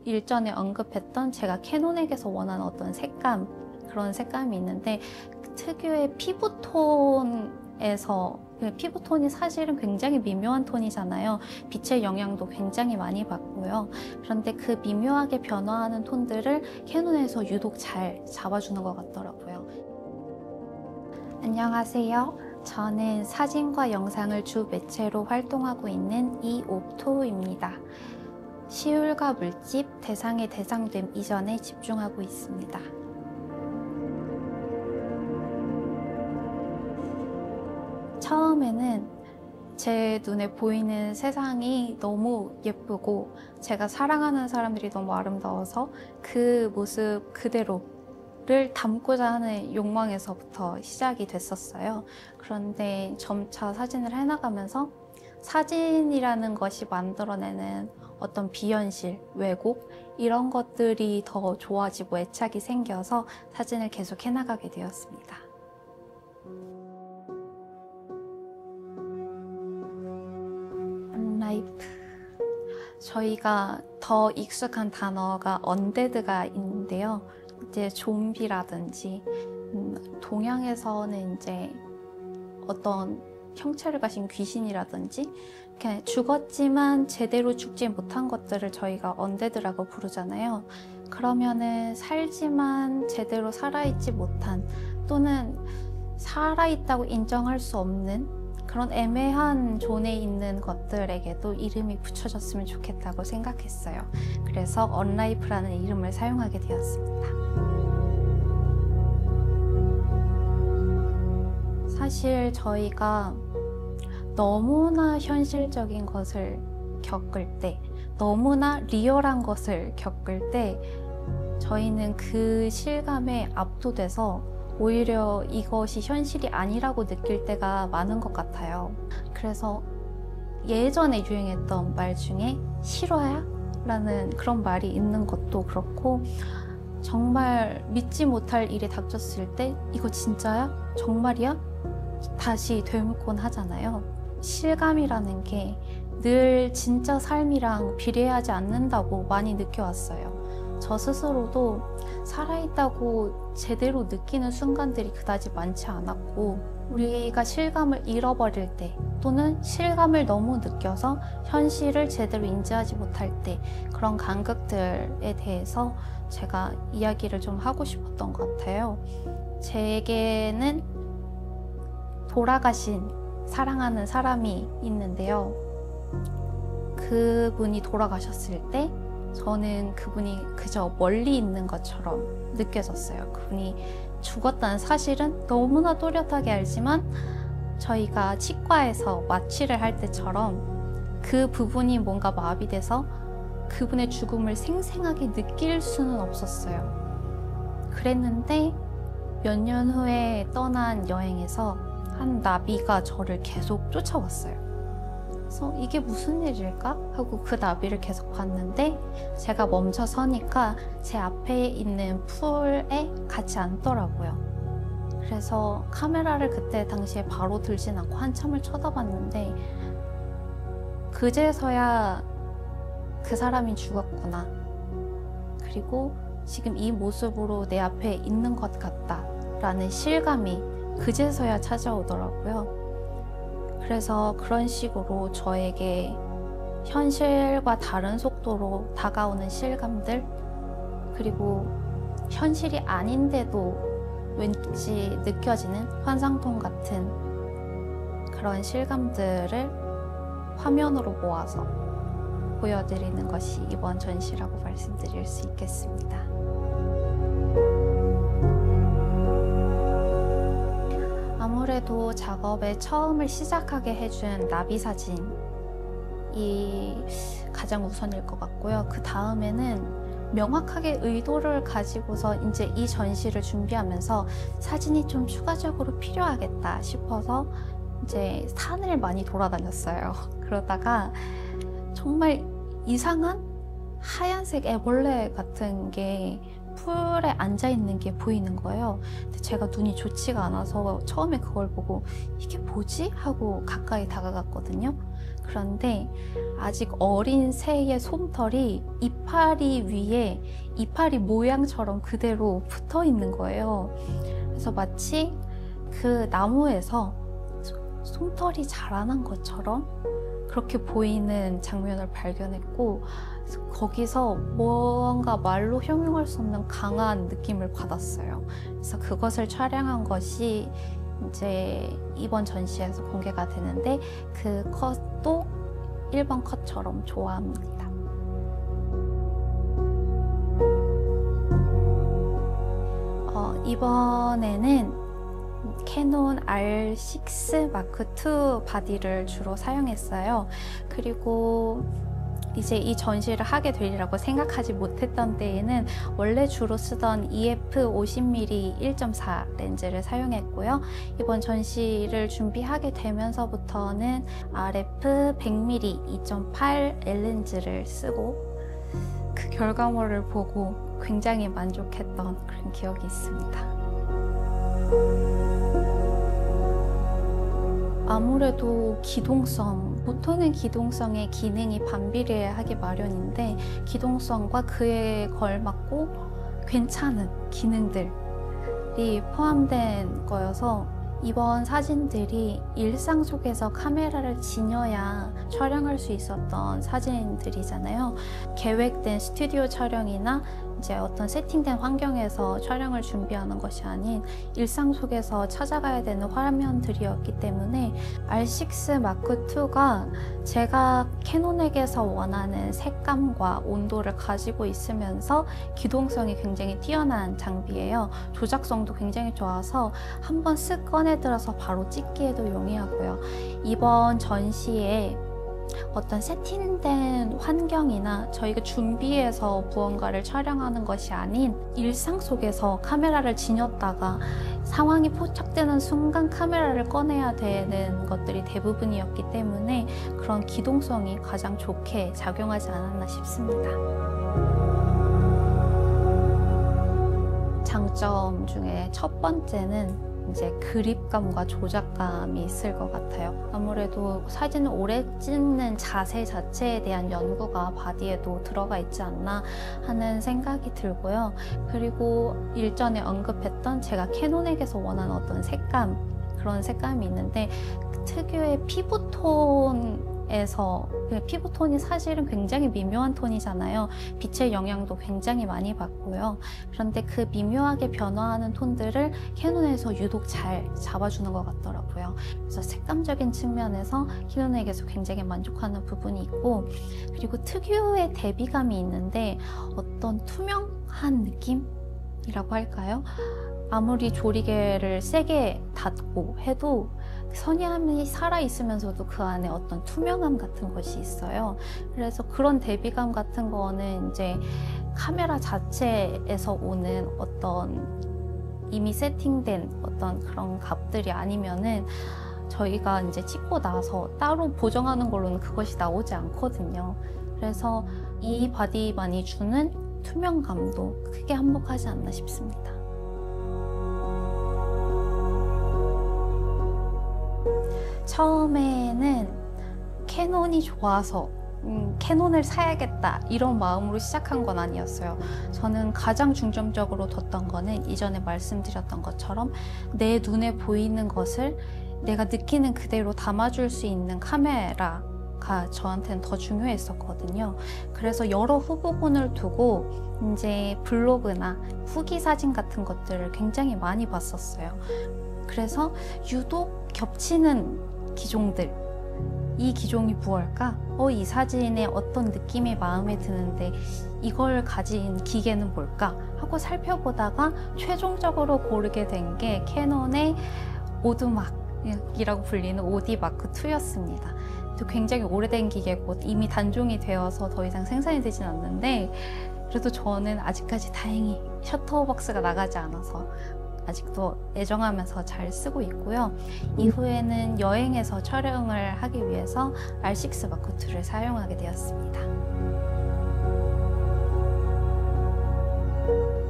일전에 언급했던 제가 캐논에게서 원하는 어떤 색감, 그런 색감이 있는데 특유의 피부톤에서 피부톤이 사실은 굉장히 미묘한 톤이잖아요. 빛의 영향도 굉장히 많이 받고요. 그런데 그 미묘하게 변화하는 톤들을 캐논에서 유독 잘 잡아주는 것 같더라고요. 안녕하세요. 저는 사진과 영상을 주 매체로 활동하고 있는 이옥토입니다. 시울과 물집, 대상의 대상됨 이전에 집중하고 있습니다. 처음에는 제 눈에 보이는 세상이 너무 예쁘고 제가 사랑하는 사람들이 너무 아름다워서 그 모습 그대로를 담고자 하는 욕망에서부터 시작이 됐었어요. 그런데 점차 사진을 해나가면서 사진이라는 것이 만들어내는 어떤 비현실, 왜곡 이런 것들이 더 좋아지고 애착이 생겨서 사진을 계속 해나가게 되었습니다. 언라이프, 저희가 더 익숙한 단어가 언데드가 있는데요. 이제 좀비라든지 동양에서는 이제 어떤 형체를 가진 귀신이라든지 그냥 죽었지만 제대로 죽지 못한 것들을 저희가 언데드라고 부르잖아요. 그러면은 살지만 제대로 살아있지 못한 또는 살아있다고 인정할 수 없는 그런 애매한 존에 있는 것들에게도 이름이 붙여졌으면 좋겠다고 생각했어요. 그래서 언라이프라는 이름을 사용하게 되었습니다. 사실 저희가 너무나 현실적인 것을 겪을 때, 너무나 리얼한 것을 겪을 때 저희는 그 실감에 압도돼서 오히려 이것이 현실이 아니라고 느낄 때가 많은 것 같아요. 그래서 예전에 유행했던 말 중에 실화야? 라는 그런 말이 있는 것도 그렇고 정말 믿지 못할 일이 닥쳤을 때 이거 진짜야? 정말이야? 다시 되묻곤 하잖아요. 실감이라는 게 늘 진짜 삶이랑 비례하지 않는다고 많이 느껴왔어요. 저 스스로도 살아있다고 제대로 느끼는 순간들이 그다지 많지 않았고 우리가 실감을 잃어버릴 때 또는 실감을 너무 느껴서 현실을 제대로 인지하지 못할 때 그런 간극들에 대해서 제가 이야기를 좀 하고 싶었던 것 같아요. 제게는 돌아가신 사랑하는 사람이 있는데요. 그분이 돌아가셨을 때 저는 그분이 그저 멀리 있는 것처럼 느껴졌어요. 그분이 죽었다는 사실은 너무나 또렷하게 알지만 저희가 치과에서 마취를 할 때처럼 그 부분이 뭔가 마비돼서 그분의 죽음을 생생하게 느낄 수는 없었어요. 그랬는데 몇 년 후에 떠난 여행에서 한 나비가 저를 계속 쫓아왔어요. 그래서 이게 무슨 일일까? 하고 그 나비를 계속 봤는데 제가 멈춰 서니까 제 앞에 있는 풀에 같이 앉더라고요. 그래서 카메라를 그때 당시에 바로 들진 않고 한참을 쳐다봤는데 그제서야 그 사람이 죽었구나. 그리고 지금 이 모습으로 내 앞에 있는 것 같다 라는 실감이 그제서야 찾아오더라고요. 그래서 그런 식으로 저에게 현실과 다른 속도로 다가오는 실감들 그리고 현실이 아닌데도 왠지 느껴지는 환상통 같은 그런 실감들을 화면으로 모아서 보여드리는 것이 이번 전시라고 말씀드릴 수 있겠습니다. 아무래도 작업의 처음을 시작하게 해준 나비 사진이 가장 우선일 것 같고요. 그 다음에는 명확하게 의도를 가지고서 이제 이 전시를 준비하면서 사진이 좀 추가적으로 필요하겠다 싶어서 이제 산을 많이 돌아다녔어요. 그러다가 정말 이상한 하얀색 애벌레 같은 게 풀에 앉아있는 게 보이는 거예요. 근데 제가 눈이 좋지가 않아서 처음에 그걸 보고 이게 뭐지? 하고 가까이 다가갔거든요. 그런데 아직 어린 새의 솜털이 이파리 위에 이파리 모양처럼 그대로 붙어 있는 거예요. 그래서 마치 그 나무에서 솜털이 자라난 것처럼 그렇게 보이는 장면을 발견했고, 거기서 뭔가 말로 형용할 수 없는 강한 느낌을 받았어요. 그래서 그것을 촬영한 것이 이제 이번 전시에서 공개가 되는데, 그 컷도 1번 컷처럼 좋아합니다. 이번에는 캐논 R6 마크 II 바디를 주로 사용했어요. 그리고 이제 이 전시를 하게 되리라고 생각하지 못했던 때에는 원래 주로 쓰던 EF 50mm 1.4 렌즈를 사용했고요. 이번 전시를 준비하게 되면서부터는 RF 100mm 2.8 L렌즈를 쓰고, 그 결과물을 보고 굉장히 만족했던 그런 기억이 있습니다. 아무래도 기동성, 보통은 기동성의 기능이 반비례하기 마련인데, 기동성과 그에 걸맞고 괜찮은 기능들이 포함된 거여서 이번 사진들이 일상 속에서 카메라를 지녀야 촬영할 수 있었던 사진들이잖아요. 계획된 스튜디오 촬영이나 이제 어떤 세팅된 환경에서 촬영을 준비하는 것이 아닌 일상 속에서 찾아가야 되는 화면들이었기 때문에 R6 마크 II가 제가 캐논에게서 원하는 색감과 온도를 가지고 있으면서 기동성이 굉장히 뛰어난 장비예요. 조작성도 굉장히 좋아서 한번 쓱 꺼내들어서 바로 찍기에도 용이하고요. 이번 전시에 어떤 세팅된 환경이나 저희가 준비해서 무언가를 촬영하는 것이 아닌 일상 속에서 카메라를 지녔다가 상황이 포착되는 순간 카메라를 꺼내야 되는 것들이 대부분이었기 때문에 그런 기동성이 가장 좋게 작용하지 않았나 싶습니다. 장점 중에 첫 번째는 이제 그립감과 조작감이 있을 것 같아요. 아무래도 사진을 오래 찍는 자세 자체에 대한 연구가 바디에도 들어가 있지 않나 하는 생각이 들고요. 그리고 일전에 언급했던 제가 캐논에게서 원하는 어떤 색감, 그런 색감이 있는데, 특유의 피부톤에서, 피부톤이 사실은 굉장히 미묘한 톤이잖아요. 빛의 영향도 굉장히 많이 받고요. 그런데 그 미묘하게 변화하는 톤들을 캐논에서 유독 잘 잡아주는 것 같더라고요. 그래서 색감적인 측면에서 캐논에게서 굉장히 만족하는 부분이 있고, 그리고 특유의 대비감이 있는데 어떤 투명한 느낌이라고 할까요? 아무리 조리개를 세게 닫고 해도 선이함이 살아있으면서도 그 안에 어떤 투명함 같은 것이 있어요. 그래서 그런 대비감 같은 거는 이제 카메라 자체에서 오는 어떤 이미 세팅된 어떤 그런 값들이 아니면은 저희가 이제 찍고 나서 따로 보정하는 걸로는 그것이 나오지 않거든요. 그래서 이 바디만이 주는 투명감도 크게 한몫하지 않나 싶습니다. 처음에는 캐논이 좋아서 캐논을 사야겠다 이런 마음으로 시작한 건 아니었어요. 저는 가장 중점적으로 뒀던 거는 이전에 말씀드렸던 것처럼 내 눈에 보이는 것을 내가 느끼는 그대로 담아줄 수 있는 카메라가 저한테는 더 중요했었거든요. 그래서 여러 후보군을 두고 이제 블로그나 후기 사진 같은 것들을 굉장히 많이 봤었어요. 그래서 유독 겹치는 기종들, 이 기종이 무엇일까? 이 사진에 어떤 느낌이 마음에 드는데 이걸 가진 기계는 뭘까? 하고 살펴보다가 최종적으로 고르게 된 게 캐논의 오두막이라고 불리는 OD 마크 II였습니다. 굉장히 오래된 기계고 이미 단종이 되어서 더 이상 생산이 되진 않는데, 그래도 저는 아직까지 다행히 셔터박스가 나가지 않아서 아직도 애정하면서 잘 쓰고 있고요. 이후에는 여행에서 촬영을 하기 위해서 R6 마크 II를 사용하게 되었습니다.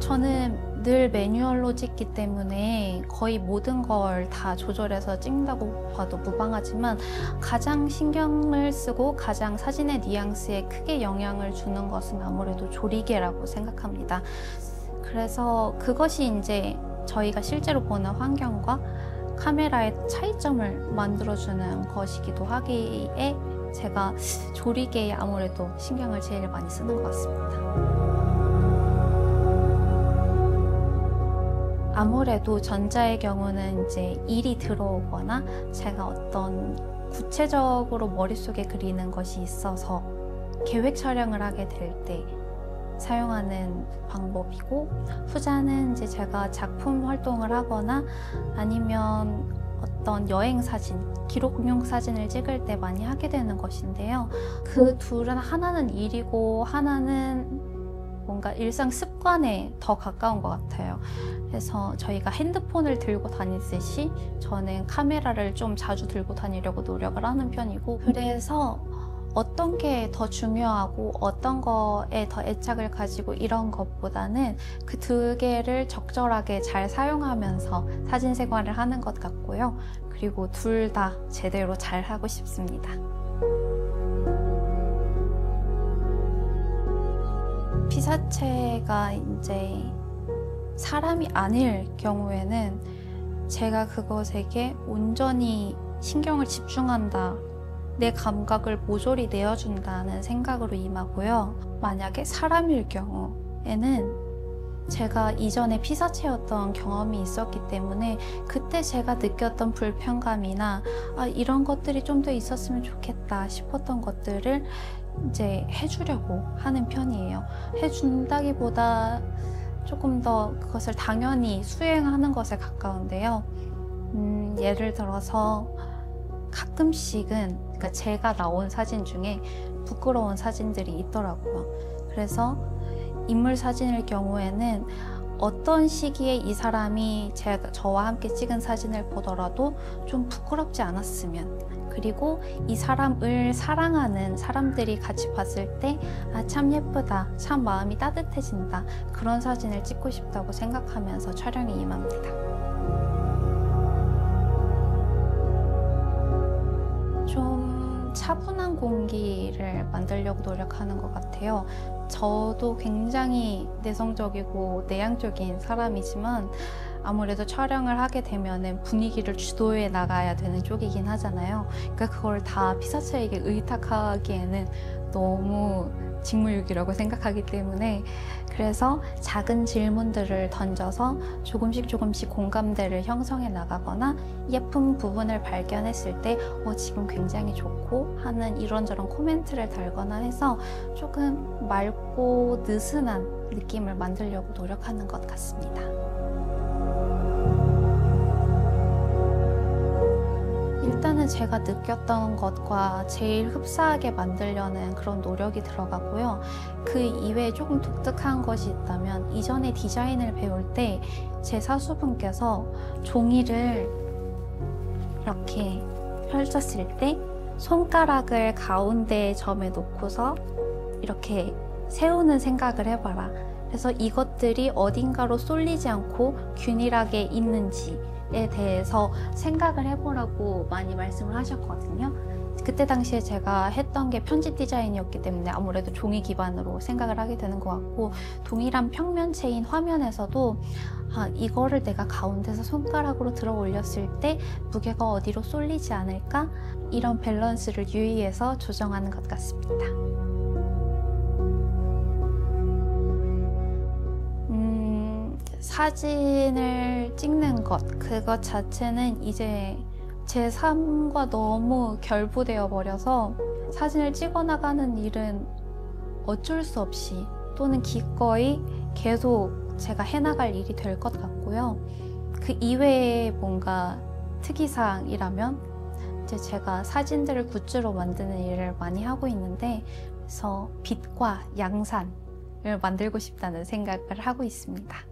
저는 늘 매뉴얼로 찍기 때문에 거의 모든 걸 다 조절해서 찍는다고 봐도 무방하지만 가장 신경을 쓰고 가장 사진의 뉘앙스에 크게 영향을 주는 것은 아무래도 조리개라고 생각합니다. 그래서 그것이 이제 저희가 실제로 보는 환경과 카메라의 차이점을 만들어주는 것이기도 하기에 제가 조리개에 아무래도 신경을 제일 많이 쓰는 것 같습니다. 아무래도 전자의 경우는 이제 일이 들어오거나 제가 어떤 구체적으로 머릿속에 그리는 것이 있어서 계획 촬영을 하게 될 때 사용하는 방법이고, 후자는 이제 제가 작품 활동을 하거나 아니면 어떤 여행 사진, 기록용 사진을 찍을 때 많이 하게 되는 것인데요. 그 둘은 하나는 일이고 하나는 뭔가 일상 습관에 더 가까운 것 같아요. 그래서 저희가 핸드폰을 들고 다니듯이 저는 카메라를 좀 자주 들고 다니려고 노력을 하는 편이고, 그래서 어떤 게 더 중요하고 어떤 거에 더 애착을 가지고 이런 것보다는 그 두 개를 적절하게 잘 사용하면서 사진 생활을 하는 것 같고요. 그리고 둘 다 제대로 잘 하고 싶습니다. 피사체가 이제 사람이 아닐 경우에는 제가 그것에게 온전히 신경을 집중한다, 내 감각을 모조리 내어준다는 생각으로 임하고요. 만약에 사람일 경우에는 제가 이전에 피사체였던 경험이 있었기 때문에 그때 제가 느꼈던 불편감이나 이런 것들이 좀 더 있었으면 좋겠다 싶었던 것들을 이제 해주려고 하는 편이에요. 해준다기보다 조금 더 그것을 당연히 수행하는 것에 가까운데요. 예를 들어서 가끔씩은, 그러니까 제가 나온 사진 중에 부끄러운 사진들이 있더라고요. 그래서 인물 사진일 경우에는 어떤 시기에 이 사람이 저와 함께 찍은 사진을 보더라도 좀 부끄럽지 않았으면, 그리고 이 사람을 사랑하는 사람들이 같이 봤을 때 참 예쁘다, 참 마음이 따뜻해진다, 그런 사진을 찍고 싶다고 생각하면서 촬영에 임합니다. 좀 차분한 공기를 만들려고 노력하는 것 같아요. 저도 굉장히 내성적이고 내향적인 사람이지만 아무래도 촬영을 하게 되면은 분위기를 주도해 나가야 되는 쪽이긴 하잖아요. 그러니까 그걸 다 피사체에게 의탁하기에는 너무 직무유기라고 생각하기 때문에, 그래서 작은 질문들을 던져서 조금씩 공감대를 형성해 나가거나 예쁜 부분을 발견했을 때 지금 굉장히 좋고 하는 이런저런 코멘트를 달거나 해서 조금 맑고 느슨한 느낌을 만들려고 노력하는 것 같습니다. 일단은 제가 느꼈던 것과 제일 흡사하게 만들려는 그런 노력이 들어가고요. 그 이외에 조금 독특한 것이 있다면, 이전에 디자인을 배울 때 제 사수분께서 종이를 이렇게 펼쳤을 때 손가락을 가운데 점에 놓고서 이렇게 세우는 생각을 해봐라. 그래서 이것들이 어딘가로 쏠리지 않고 균일하게 있는지에 대해서 생각을 해보라고 많이 말씀을 하셨거든요. 그때 당시에 제가 했던 게 편집 디자인이었기 때문에 아무래도 종이 기반으로 생각을 하게 되는 것 같고, 동일한 평면체인 화면에서도 이거를 내가 가운데서 손가락으로 들어 올렸을 때 무게가 어디로 쏠리지 않을까? 이런 밸런스를 유의해서 조정하는 것 같습니다. 사진을 찍는 것, 그것 자체는 이제 제 삶과 너무 결부되어 버려서 사진을 찍어 나가는 일은 어쩔 수 없이 또는 기꺼이 계속 제가 해나갈 일이 될 것 같고요. 그 이외에 뭔가 특이사항이라면 이제 제가 사진들을 굿즈로 만드는 일을 많이 하고 있는데, 그래서 빛과 양산을 만들고 싶다는 생각을 하고 있습니다.